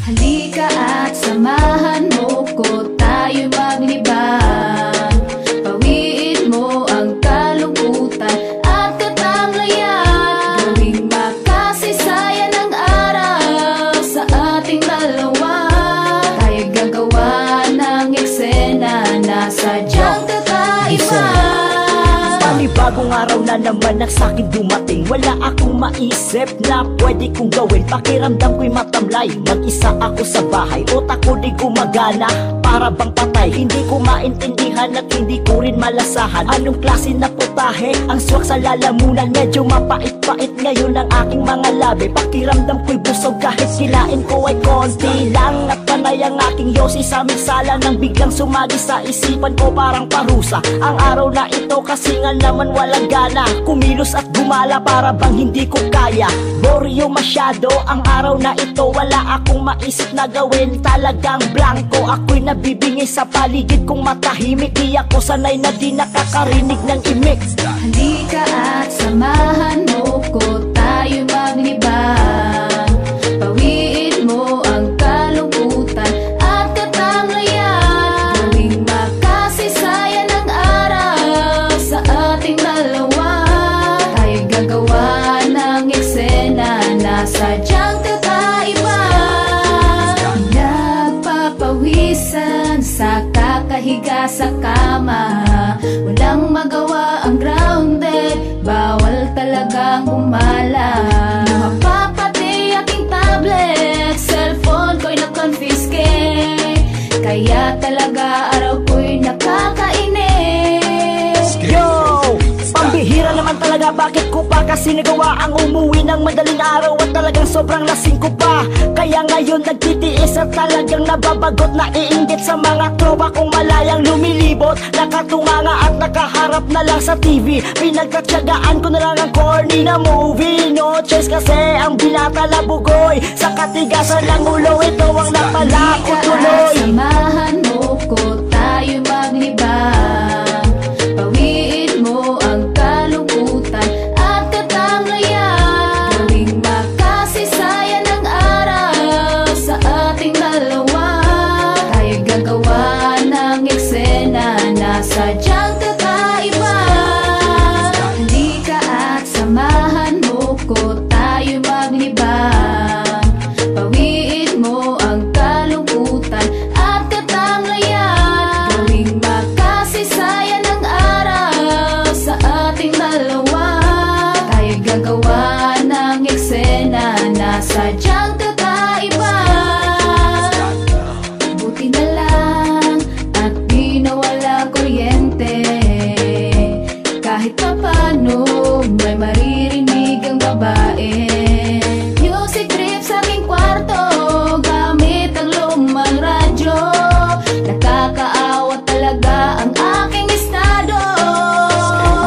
Halika at samahan mo ko, tayo'y maglibang. Pawiin mo ang kalungkutan at katamlayan. Gawing makasaysayan ang araw sa ating dalawa. Tayo'y gagawa ng eksena na sadyang kakaiba. Bagong araw na naman ang sa'kin dumating. Wala akong maisip na pwede kong gawin. Pakiramdam ko'y matamlay, mag-isa ako sa bahay. Utak ko di gumagana, para bang patay. Hindi ko maintindihan at hindi ko rin malasahan. Anong klase na putahe ang swak sa lalamunan? Medyo mapait-pait ngayon ang aking mga labi. Pakiramdam ko'y busog kahit kinain ko ay konti lang. At panay ang aking yosi sa minsala nang biglang sumagi sa isipan ko parang parusa. Ang araw na ito kasi nga naman walang gana, kumilos at gumala para bang hindi ko kaya. Boryo masyado ang araw na ito, wala akong maisip na gawin. Talagang blanco, ako'y nabibingi sa paligid kong matahimik. Di ako sanay na di nakakarinig ng imik. Halika at samahan mo ko, tayo'y maglibang. Pawiin mo ang kalungkutan at katamlayan. Gawing makasaysayan ang araw sa ating dalawa. Tayo'y gagawa ng eksena na sadyang kakaiba. Nagpapawisan sa kakahiga sa kama, walang magawa ang grounded, bawal talagang gumala. Lumapapati aking tablet, cellphone ko'y na-confiscate, kaya talaga araw ko'y nakakainis. Yo! Pambihira naman talaga, bakit ko pa kasi nagawa ang umuwi ng madaling araw at talagang sobrang lasing ko pa. Kaya ngayon nagtitiis at talagang nababagot, naiinggit sa mga tropa kong malayang lumilibot. Nakatunganga at nakaharap na lang sa TV, pinagtatsagaan ko na lang ang corny na movie. No choice kasi ang binata na bugoy, sa katigasan ng ulo ito ang napala ko tuloy. Samahan mo ko, tayo'y maglibang. Pawiin mo ang kalungkutan at katamlayan. Gawing makasaysayan ang araw sa ating dalawa. Tayo'y gagawa ng eksena na sadyang kakaiba. Halika at samahan mo ko, tayo'y maglibang. Pawiin mo ang kalungkutan at katamlayan. Gawing makasaysayan ang araw sa ating dalawa. Tayo'y gagawa ng eksena na sadyang kakaiba. Buti na lang at di nawala kuryente, kahit pa paano may maririnig ang babae. Music trip sa aking kwarto, gamit ang lumang radyo. Nakakaawa talaga ang aking estado.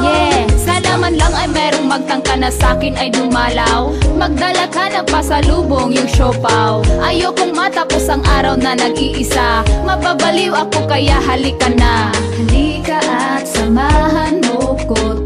Yeah, sana man lang ay merong magtangka na sa'kin ay dumalaw. Magdala ka ng pasalubong, yung siopaw. Ayokong matapos ang araw na nag-iisa, mababaliw ako kaya halika na. Halika at samahan mo ko,